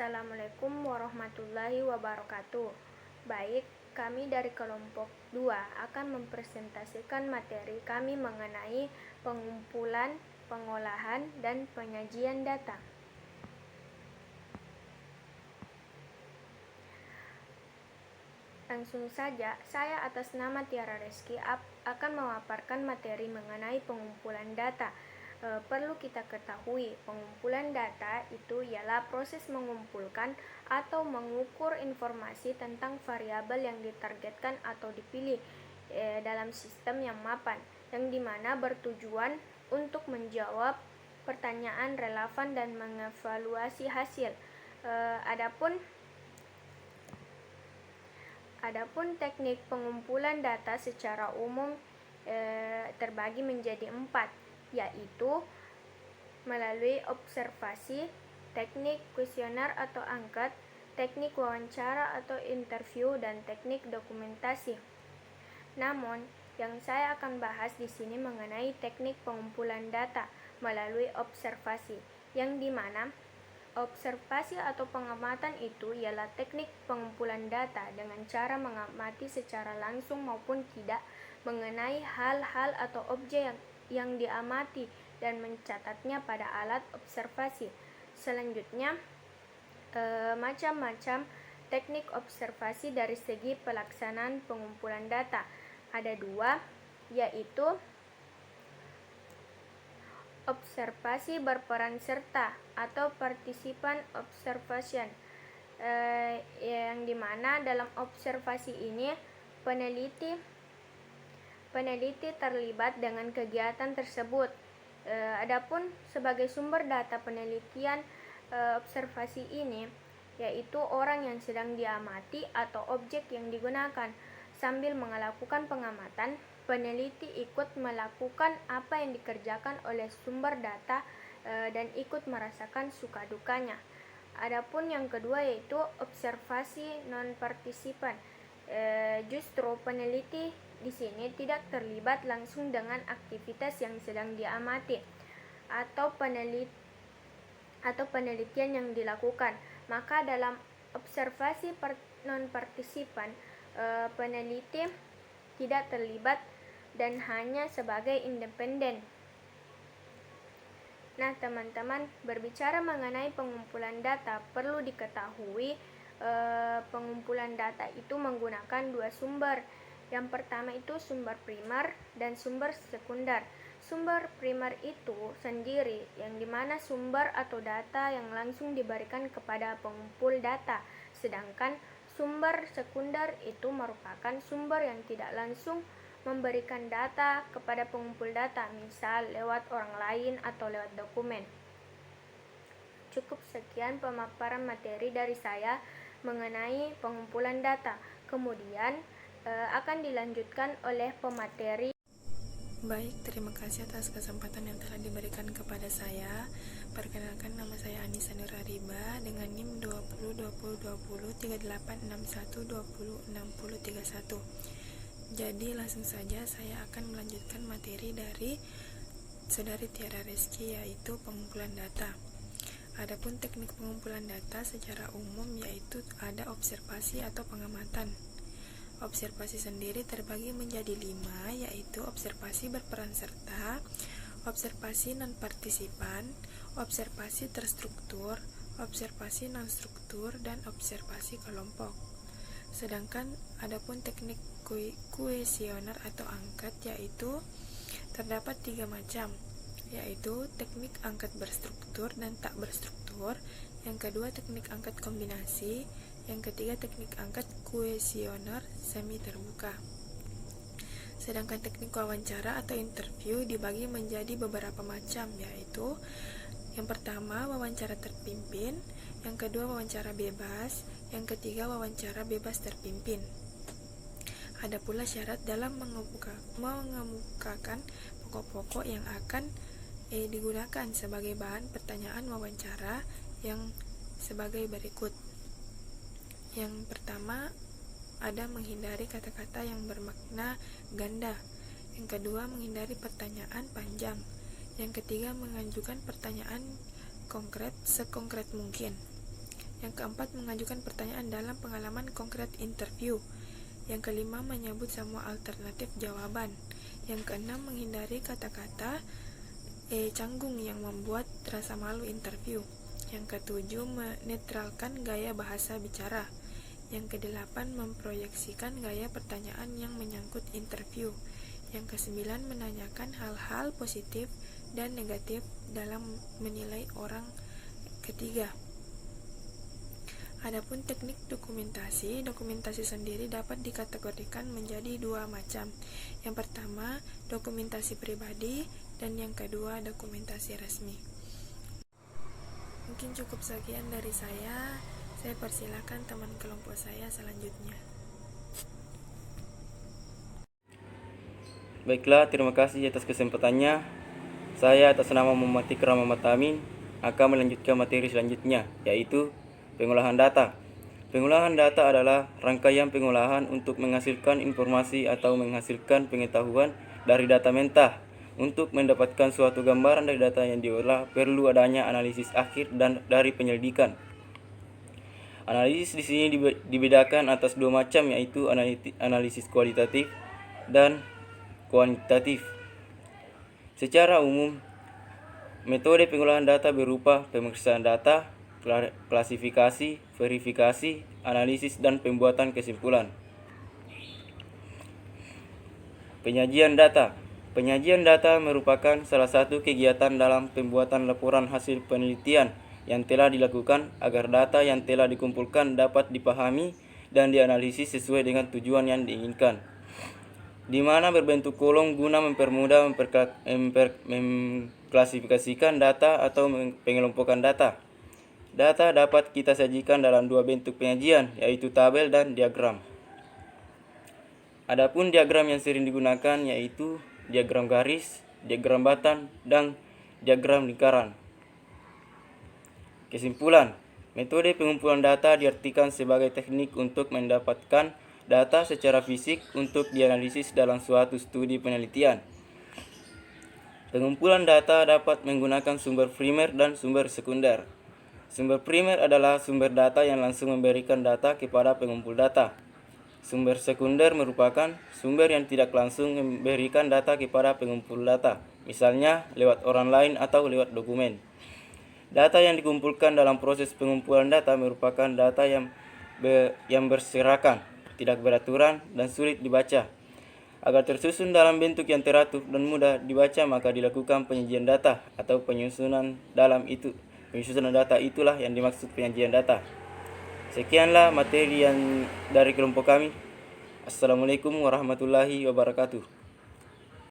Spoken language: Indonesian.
Assalamualaikum warahmatullahi wabarakatuh. Baik, kami dari kelompok 2 akan mempresentasikan materi kami mengenai pengumpulan, pengolahan, dan penyajian data. Langsung saja, saya atas nama Tiara Reski akan memaparkan materi mengenai pengumpulan data. Perlu kita ketahui, pengumpulan data itu ialah proses mengumpulkan atau mengukur informasi tentang variabel yang ditargetkan atau dipilih dalam sistem yang mapan, yang dimana bertujuan untuk menjawab pertanyaan relevan dan mengevaluasi hasil. Adapun teknik pengumpulan data secara umum terbagi menjadi 4, yaitu melalui observasi, teknik kuesioner atau angket, teknik wawancara atau interview, dan teknik dokumentasi. Namun, yang saya akan bahas di sini mengenai teknik pengumpulan data melalui observasi, yang dimana observasi atau pengamatan itu ialah teknik pengumpulan data dengan cara mengamati secara langsung maupun tidak mengenai hal-hal atau objek yang diamati dan mencatatnya pada alat observasi. Selanjutnya, macam-macam teknik observasi dari segi pelaksanaan pengumpulan data. Ada 2, yaitu observasi berperan serta atau participant observation, yang dimana dalam observasi ini peneliti terlibat dengan kegiatan tersebut. Adapun sebagai sumber data penelitian observasi ini yaitu orang yang sedang diamati atau objek yang digunakan. Sambil melakukan pengamatan, peneliti ikut melakukan apa yang dikerjakan oleh sumber data dan ikut merasakan suka dukanya. Adapun yang kedua yaitu observasi non-partisipan. Justru peneliti di sini tidak terlibat langsung dengan aktivitas yang sedang diamati atau penelitian yang dilakukan. Maka dalam observasi non-partisipan, peneliti tidak terlibat dan hanya sebagai independen. Nah, teman-teman, berbicara mengenai pengumpulan data, perlu diketahui pengumpulan data itu menggunakan 2 sumber. Yang pertama itu sumber primer dan sumber sekunder. Sumber primer itu sendiri yang dimana sumber atau data yang langsung diberikan kepada pengumpul data, sedangkan sumber sekunder itu merupakan sumber yang tidak langsung memberikan data kepada pengumpul data, misal lewat orang lain atau lewat dokumen. Cukup sekian pemaparan materi dari saya mengenai pengumpulan data. Kemudian akan dilanjutkan oleh pemateri. Baik, terima kasih atas kesempatan yang telah diberikan kepada saya. Perkenalkan, nama saya Anissa Nurariba dengan NIM 2020203861206031. Jadi langsung saja saya akan melanjutkan materi dari Saudari Tiara Reski, yaitu pengumpulan data. Adapun teknik pengumpulan data secara umum yaitu ada observasi atau pengamatan. Observasi sendiri terbagi menjadi 5, yaitu observasi berperan serta, observasi non-partisipan, observasi terstruktur, observasi non-struktur, dan observasi kelompok. Sedangkan adapun teknik kuesioner atau angket yaitu terdapat 3 macam, yaitu teknik angket berstruktur dan tak berstruktur, yang kedua teknik angket kombinasi, yang ketiga teknik angket kuesioner semi terbuka. Sedangkan teknik wawancara atau interview dibagi menjadi beberapa macam, yaitu yang pertama wawancara terpimpin, yang kedua wawancara bebas, yang ketiga wawancara bebas terpimpin. Ada pula syarat dalam mengemukakan pokok-pokok yang akan digunakan sebagai bahan pertanyaan wawancara yang sebagai berikut. Yang pertama, ada menghindari kata-kata yang bermakna ganda. Yang kedua, menghindari pertanyaan panjang. Yang ketiga, mengajukan pertanyaan konkret sekonkret mungkin. Yang keempat, mengajukan pertanyaan dalam pengalaman konkret interview. Yang kelima, menyebut semua alternatif jawaban. Yang keenam, menghindari kata-kata canggung yang membuat rasa malu interview. Yang ketujuh, menetralkan gaya bahasa bicara. Yang kedelapan, memproyeksikan gaya pertanyaan yang menyangkut interview. Yang kesembilan, menanyakan hal-hal positif dan negatif dalam menilai orang ketiga. Adapun teknik dokumentasi sendiri dapat dikategorikan menjadi dua macam. Yang pertama, dokumentasi pribadi, dan yang kedua, dokumentasi resmi. Mungkin cukup sekian dari saya. Saya persilakan teman kelompok saya selanjutnya. Baiklah, terima kasih atas kesempatannya. Saya atas nama Muhammad Ikram Muhammad Amin akan melanjutkan materi selanjutnya, yaitu pengolahan data. Pengolahan data adalah rangkaian pengolahan untuk menghasilkan informasi atau menghasilkan pengetahuan dari data mentah. Untuk mendapatkan suatu gambaran dari data yang diolah, perlu adanya analisis akhir dan dari penyelidikan. Analisis di sini dibedakan atas dua macam, yaitu analisis kualitatif dan kuantitatif. Secara umum, metode pengolahan data berupa pemeriksaan data, klasifikasi, verifikasi, analisis, dan pembuatan kesimpulan. Penyajian data. Penyajian data merupakan salah satu kegiatan dalam pembuatan laporan hasil penelitian yang telah dilakukan agar data yang telah dikumpulkan dapat dipahami dan dianalisis sesuai dengan tujuan yang diinginkan, di mana berbentuk kolom guna mempermudah mengklasifikasikan data atau pengelompokan data. Data dapat kita sajikan dalam dua bentuk penyajian, yaitu tabel dan diagram. Adapun diagram yang sering digunakan yaitu diagram garis, diagram batan, dan diagram lingkaran. Kesimpulan, metode pengumpulan data diartikan sebagai teknik untuk mendapatkan data secara fisik untuk dianalisis dalam suatu studi penelitian. Pengumpulan data dapat menggunakan sumber primer dan sumber sekunder. Sumber primer adalah sumber data yang langsung memberikan data kepada pengumpul data. Sumber sekunder merupakan sumber yang tidak langsung memberikan data kepada pengumpul data, misalnya lewat orang lain atau lewat dokumen. Data yang dikumpulkan dalam proses pengumpulan data merupakan data yang berserakan, tidak beraturan, dan sulit dibaca. Agar tersusun dalam bentuk yang teratur dan mudah dibaca, maka dilakukan penyajian data atau penyusunan data. Itulah yang dimaksud penyajian data. Sekianlah materi yang dari kelompok kami. Assalamualaikum warahmatullahi wabarakatuh.